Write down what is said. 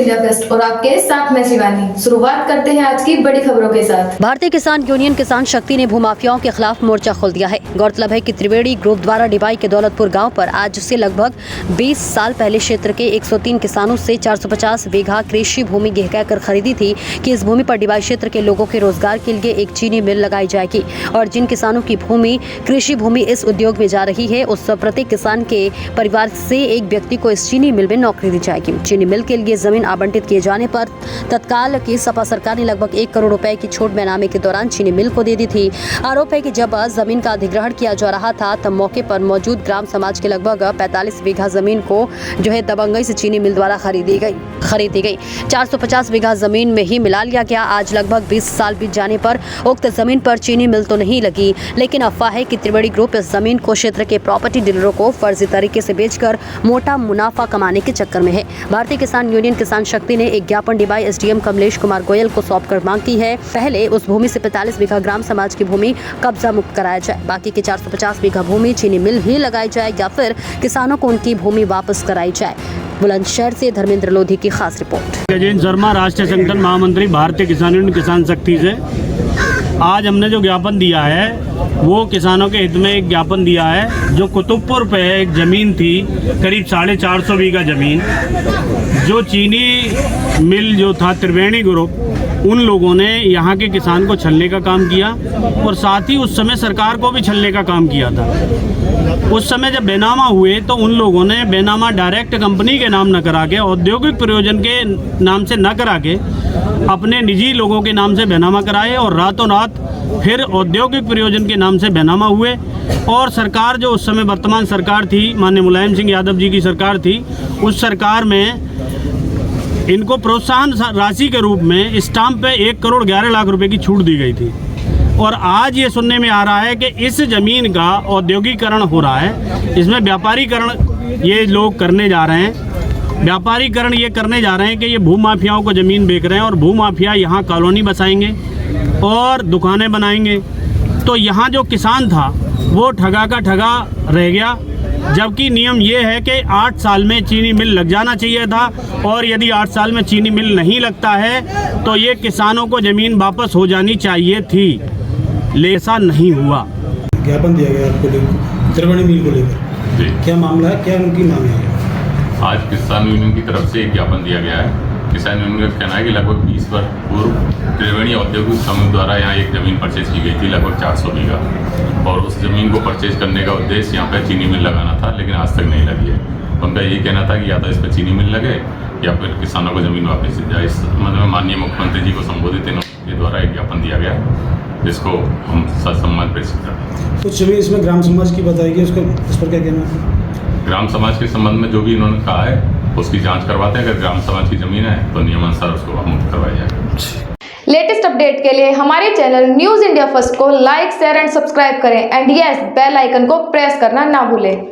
India fest और आपके साथ में शिवानी। शुरुआत करते हैं आज की बड़ी खबरों के साथ। भारतीय किसान यूनियन किसान शक्ति ने भूमाफियाओं के खिलाफ मोर्चा खोल दिया है। गौरतलब है कि त्रिवेणी ग्रुप द्वारा डिबाई के दौलतपुर गांव पर आज से लगभग 20 साल पहले क्षेत्र के 103 किसानों से 450 बीघा कृषि भूमि कहकर खरीदी थी कि इस भूमि पर डिबाई क्षेत्र के लोगों के रोजगार के लिए एक चीनी मिल लगाई जाएगी और जिन किसानों की भूमि कृषि भूमि इस उद्योग में जा रही है उस प्रत्येक किसान के परिवार से एक व्यक्ति को इस चीनी मिल में नौकरी दी जाएगी। चीनी मिल के लिए जमीन आवंटित किए जाने पर तत्काल की सपा सरकार ने लगभग 1 करोड़ रुपए की छूट बैनामे के दौरान चीनी मिल को दे दी थी। आरोप है कि जब जमीन का अधिग्रहण किया जा रहा था तब मौके पर मौजूद ग्राम समाज के लगभग 45 बीघा जमीन को दबंगई से चीनी मिल द्वारा खरीदी गई। 450 बीघा जमीन में ही मिला लिया गया। आज लगभग 20 साल बीत जाने पर उक्त जमीन पर चीनी मिल तो नहीं लगी, लेकिन अफवाह है कि त्रिवेणी ग्रुप इस जमीन को क्षेत्र के प्रॉपर्टी डीलरों को फर्जी तरीके से बेचकर मोटा मुनाफा कमाने के चक्कर में है। भारतीय किसान यूनियन किसान शक्ति ने एक ज्ञापन डिबाई एसडीएम कमलेश कुमार गोयल को सौंपकर मांग की है, पहले उस भूमि से 45 बीघा ग्राम समाज की भूमि कब्जा मुक्त कराया जाए, बाकी के 450 बीघा भूमि चीनी मिल ही लगाई जाए या फिर किसानों को उनकी भूमि वापस कराई जाए। बुलंदशहर से धर्मेंद्र लोधी की खास रिपोर्ट। गजेंद्र शर्मा, राष्ट्रीय संगठन महामंत्री, भारतीय किसान यूनियन किसान शक्ति से आज हमने जो ज्ञापन दिया है वो किसानों के हित में एक ज्ञापन दिया है। जो कुतुबपुर पे एक ज़मीन थी करीब 450 बीघा ज़मीन, जो चीनी मिल जो था त्रिवेणी ग्रुप, उन लोगों ने यहाँ के किसान को छलने का काम किया और साथ ही उस समय सरकार को भी छलने का काम किया था। उस समय जब बेनामा हुए तो उन लोगों ने बेनामा डायरेक्ट कंपनी के नाम न करा के, औद्योगिक प्रयोजन के नाम से न करा के अपने निजी लोगों के नाम से बेनामा कराए और रातों रात फिर औद्योगिक प्रयोजन के नाम से बेनामा हुए। और सरकार जो उस समय वर्तमान सरकार थी, माननीय मुलायम सिंह यादव जी की सरकार थी, उस सरकार में इनको प्रोत्साहन राशि के रूप में स्टाम्प पे 1 करोड़ 11 लाख रुपए की छूट दी गई थी। और आज ये सुनने में आ रहा है कि इस ज़मीन का औद्योगिकरण हो रहा है, इसमें व्यापारीकरण ये लोग करने जा रहे हैं। व्यापारीकरण ये करने जा रहे हैं कि ये भूमाफियाओं को ज़मीन बेच रहे हैं और भूमाफिया यहाँ कॉलोनी बसाएंगे और दुकानें बनाएंगे। तो यहाँ जो किसान था वो ठगा का ठगा रह गया, जबकि नियम ये है कि 8 साल में चीनी मिल लग जाना चाहिए था और यदि 8 साल में चीनी मिल नहीं लगता है तो ये किसानों को ज़मीन वापस हो जानी चाहिए थी, लेकिन ऐसा नहीं हुआ। ज्ञापन दिया गया आपको त्रिवेणी मिल को लेकर, क्या मामला है, क्या उनकी मांग है? आज किसान यूनियन की तरफ से एक ज्ञापन दिया गया है। किसान यूनियन का कहना है कि लगभग 20 वर्ष पूर्व त्रिवेणी औद्योगिक समूह द्वारा यहाँ एक ज़मीन परचेज की गई थी, लगभग 400 बीघा, और उस ज़मीन को परचेज करने का उद्देश्य यहाँ पर चीनी मिल लगाना था, लेकिन आज तक नहीं लगी है। उनका यही कहना था कि या तो इस पर चीनी मिल लगे या फिर किसानों को ज़मीन वापस दी जाए। इस मतलब माननीय मुख्यमंत्री जी को संबोधित इनके द्वारा एक ज्ञापन दिया गया, जिसको हम ससम्मान प्रेषित करते हैं। कुछ जमीन इसमें ग्राम समाज की बताएगी, उसको इस पर क्या कहना है? ग्राम समाज के संबंध में जो भी इन्होंने कहा है उसकी जांच करवाते हैं। अगर ग्राम समाज की ज़मीन है तो नियमानुसार उसको मुक्त करवाया जाएगा। लेटेस्ट अपडेट के लिए हमारे चैनल न्यूज़ इंडिया फर्स्ट को लाइक, शेयर एंड सब्सक्राइब करें एंड यस, बेल आइकन को प्रेस करना ना भूलें।